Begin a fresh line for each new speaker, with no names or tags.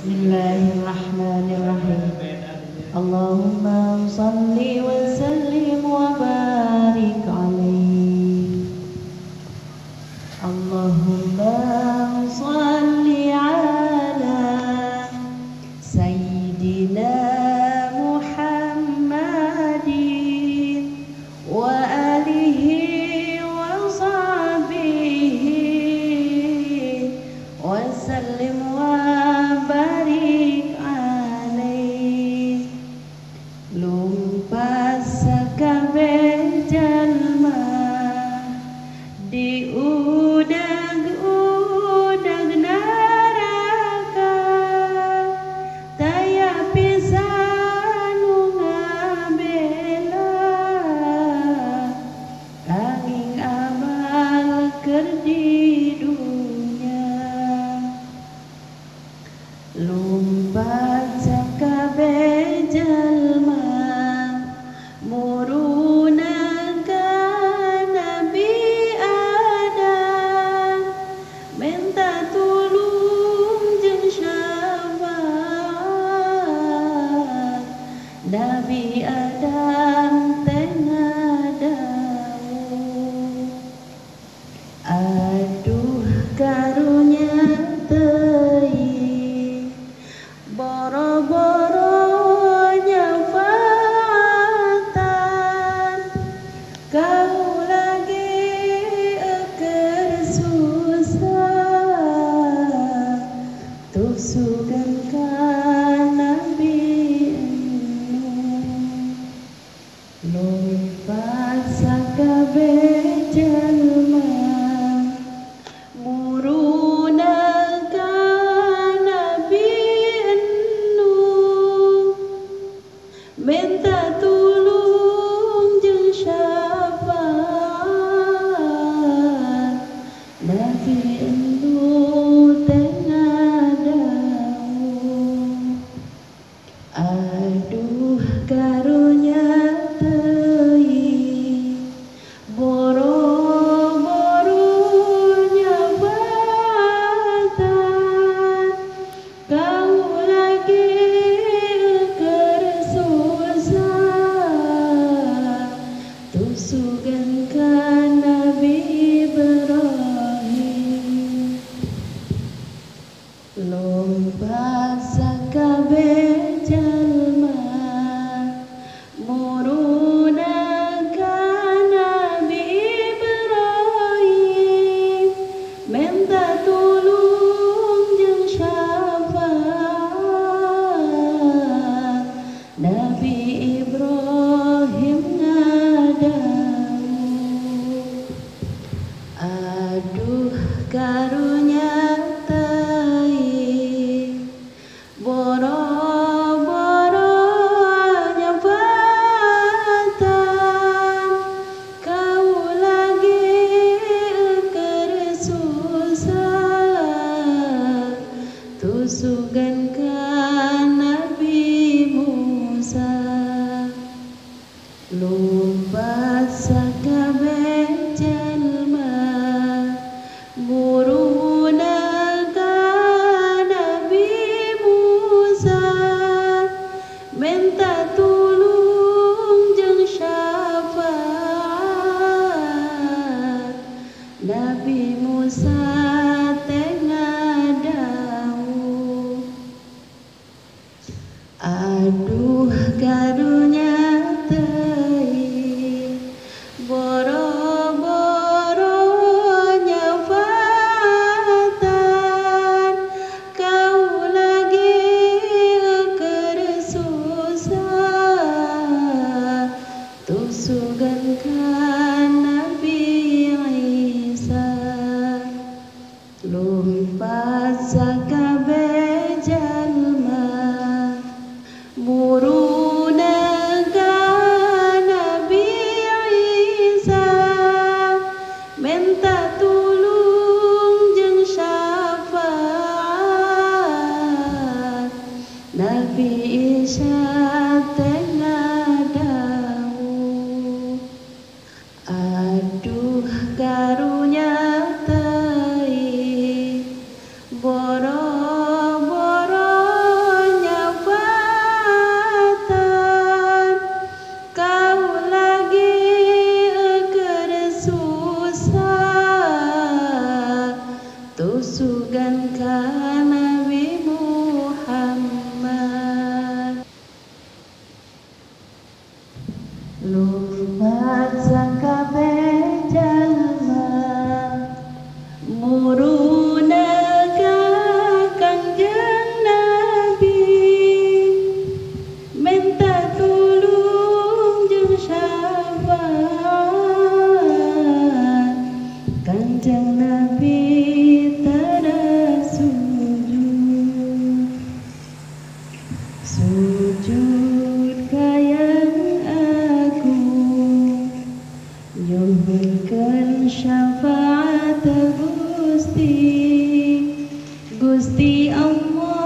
Bismillahirrahmanirrahim. Allahumma salli wa sallim wa barik alaihi. Allahumma salli ala Sayyidina Muhammadin wa alihi wa sahbihi wa sallim wa barik alaihi. Lumpas sakabeh jalma di udag-udag neraka, taya pisan ngabela angin amal keur di dunya. Lumpat sakabeh jalma muruna ka Nabi Adam, minta tulung jeung syafaat. Nabi Adam teh ngadawuh, aduh karunya teuing boro-boro nyafaatan, kau lagi keur susah tusukan ka Nabi Nuh. Lumpat sakabeh jalma muruna ka Nabi Nuh, minta tulung jeung syafaat. Nabi Nuh teh ngadawuh, aduh karunya teuing boro-boro nyafaatan, kau lagi keur susah tusukan ka Nabi Ibrahim. Lumpat sakabeh jalma muruna ka Nabi Ibrahim, minta tulung jeung syafaat. Nabi Ibrahim ngadawuh, aduh karunya teuing boro-boro nyafaatan, kau lagi keur susah tusukan ka Nabi Musa. Lumpat sakabeh jalma muruna ka Nabi Musa, minta tulung jeung syafaat. Nabi Musa teh ngadawuh, aduh karunya teuing boro-boro nyafaatan, kau lagi keur susah tusukan ka Nabi Isa. Lumpat sakabeh jalma muruna ka Nabi Isa, minta tulung jeung syafaat. Nabi Isa teh ngadawuh, aduh karunya teuing boro-boro Allah